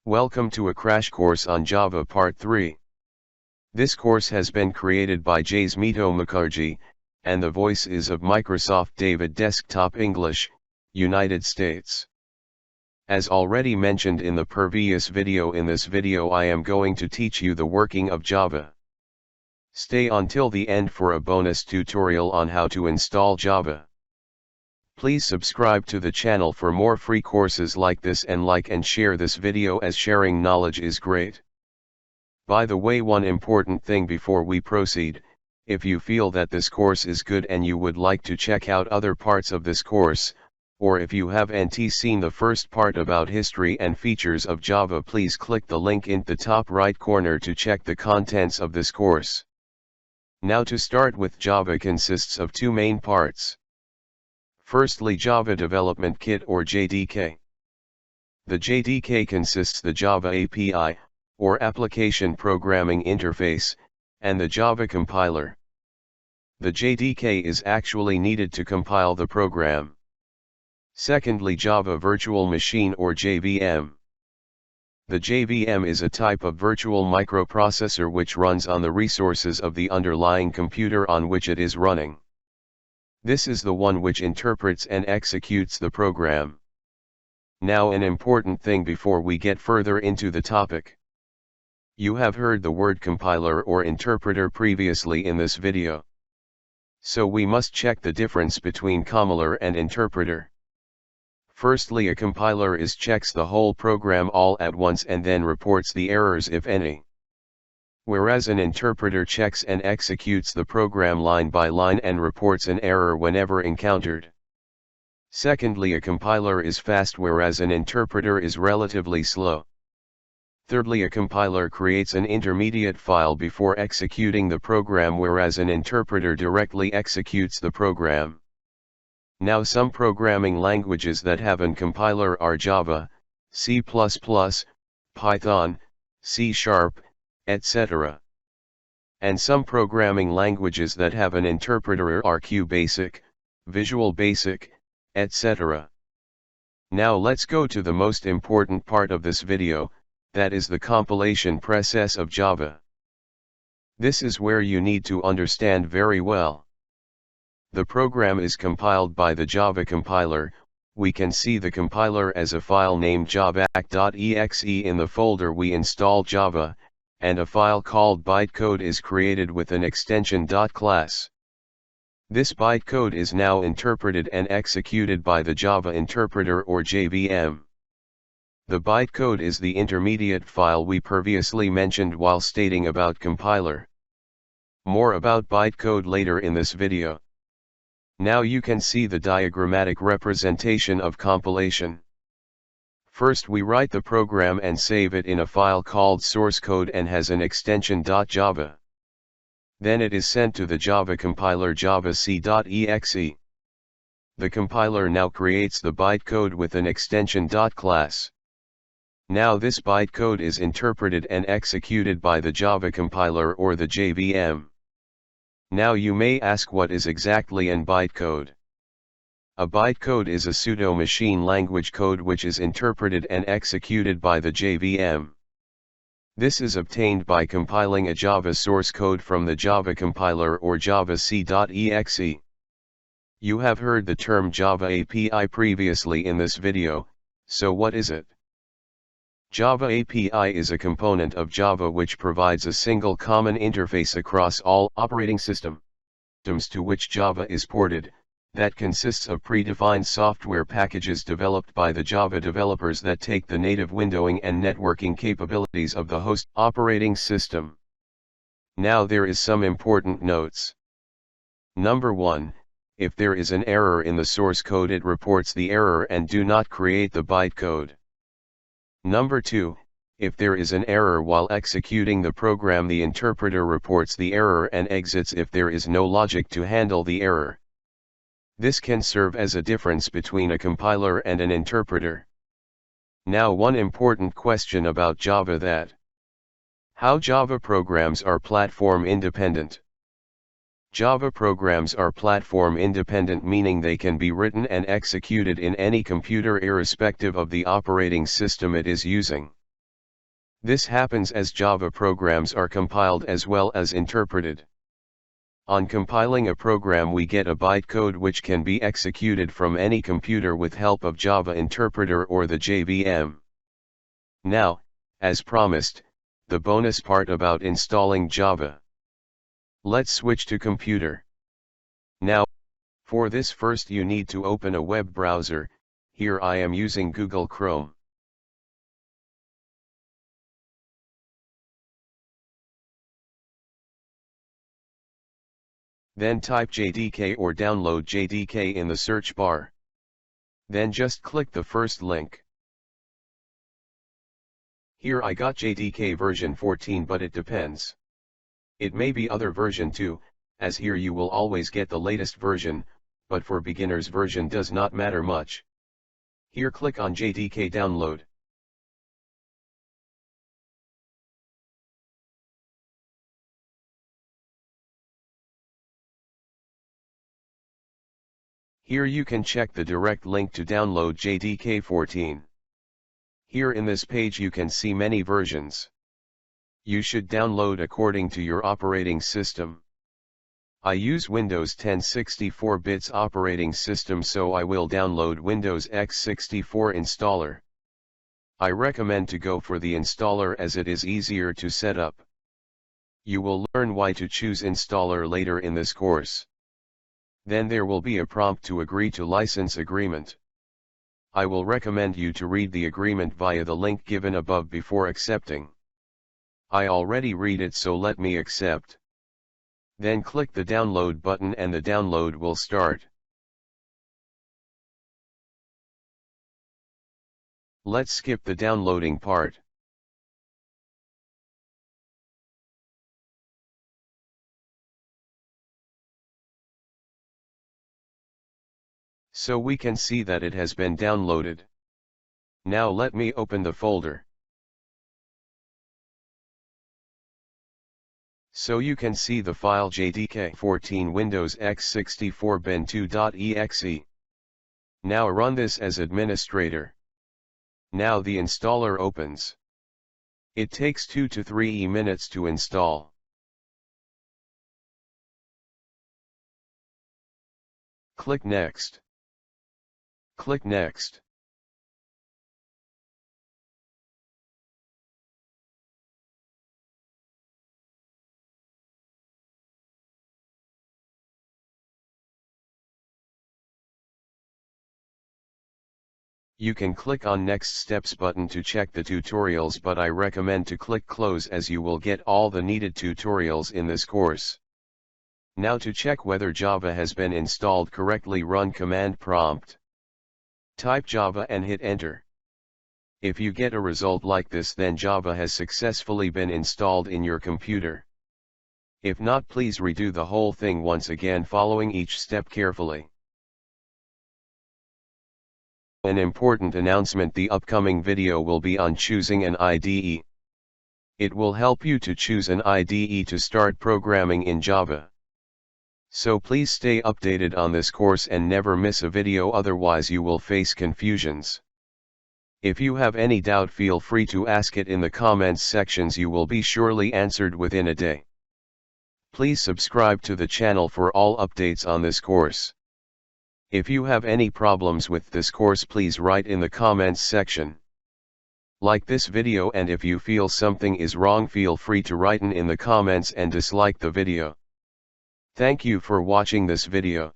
Welcome to a crash course on Java Part 3. This course has been created by Jaysmito Mukherjee, and the voice is of Microsoft David Desktop English, United States. As already mentioned in the previous video, in this video I am going to teach you the working of Java. Stay until the end for a bonus tutorial on how to install Java. Please subscribe to the channel for more free courses like this, and like and share this video, as sharing knowledge is great. By the way, one important thing before we proceed: if you feel that this course is good and you would like to check out other parts of this course, or if you haven't seen the first part about history and features of Java, please click the link in the top right corner to check the contents of this course. Now, to start with, Java consists of two main parts. Firstly, Java Development Kit or JDK. The JDK consists the Java API, or Application Programming Interface, and the Java compiler. The JDK is actually needed to compile the program. Secondly, Java Virtual Machine or JVM. The JVM is a type of virtual microprocessor which runs on the resources of the underlying computer on which it is running. This is the one which interprets and executes the program. Now, an important thing before we get further into the topic. You have heard the word compiler or interpreter previously in this video. So we must check the difference between compiler and interpreter. Firstly, a compiler checks the whole program all at once and then reports the errors if any. Whereas an interpreter checks and executes the program line by line and reports an error whenever encountered. Secondly, a compiler is fast whereas an interpreter is relatively slow. Thirdly, a compiler creates an intermediate file before executing the program, whereas an interpreter directly executes the program. Now, some programming languages that have an compiler are Java, C++, Python, C#, etc. And some programming languages that have an interpreter are QBasic, Visual Basic, etc. Now let's go to the most important part of this video, that is the compilation process of Java. This is where you need to understand very well. The program is compiled by the Java compiler. We can see the compiler as a file named java.exe in the folder we install Java, and a file called bytecode is created with an extension .class. This bytecode is now interpreted and executed by the Java interpreter or JVM. The bytecode is the intermediate file we previously mentioned while stating about compiler. More about bytecode later in this video. Now you can see the diagrammatic representation of compilation. First, we write the program and save it in a file called source code and has an extension .java. Then it is sent to the Java compiler javac.exe. The compiler now creates the bytecode with an extension .class. Now this bytecode is interpreted and executed by the Java compiler or the JVM. Now you may ask, what is exactly an bytecode? A bytecode is a pseudo-machine language code which is interpreted and executed by the JVM. This is obtained by compiling a Java source code from the Java compiler or javac.exe. You have heard the term Java API previously in this video, so what is it? Java API is a component of Java which provides a single common interface across all operating systems to which Java is ported, that consists of predefined software packages developed by the Java developers that take the native windowing and networking capabilities of the host operating system. Now there is some important notes. Number 1, if there is an error in the source code, it reports the error and do not create the bytecode. Number 2, if there is an error while executing the program, the interpreter reports the error and exits if there is no logic to handle the error. This can serve as a difference between a compiler and an interpreter. Now, one important question about Java: that how Java programs are platform independent. Java programs are platform independent, meaning they can be written and executed in any computer irrespective of the operating system it is using. This happens as Java programs are compiled as well as interpreted. On compiling a program we get a bytecode which can be executed from any computer with help of Java interpreter or the JVM. Now, as promised, the bonus part about installing Java. Let's switch to computer. Now, for this first you need to open a web browser. Here I am using Google Chrome. Then type JDK or download JDK in the search bar. Then just click the first link. Here I got JDK version 14, but it depends. It may be other version too, as here you will always get the latest version, but for beginners version does not matter much. Here click on JDK download. Here you can check the direct link to download JDK 14. Here in this page you can see many versions. You should download according to your operating system. I use Windows 10 64 bits operating system, so I will download Windows x64 installer. I recommend to go for the installer as it is easier to set up. You will learn why to choose installer later in this course. Then there will be a prompt to agree to license agreement. I will recommend you to read the agreement via the link given above before accepting. I already read it, so let me accept. Then click the download button and the download will start. Let's skip the downloading part. So we can see that it has been downloaded. Now let me open the folder. So you can see the file JDK14 Windows x64 ben2.exe. Now run this as administrator. Now the installer opens. It takes 2 to 3 minutes to install. Click Next. Click Next. You can click on Next Steps button to check the tutorials, but I recommend to click Close as you will get all the needed tutorials in this course. Now to check whether Java has been installed correctly, run command prompt. Type Java and hit enter. If you get a result like this, then Java has successfully been installed in your computer. If not, please redo the whole thing once again, following each step carefully. An important announcement: the upcoming video will be on choosing an IDE. It will help you to choose an IDE to start programming in Java. So please stay updated on this course and never miss a video, otherwise you will face confusions. If you have any doubt, feel free to ask it in the comments sections. You will be surely answered within a day. Please subscribe to the channel for all updates on this course. If you have any problems with this course, please write in the comments section. Like this video, and if you feel something is wrong, feel free to write in the comments and dislike the video. Thank you for watching this video.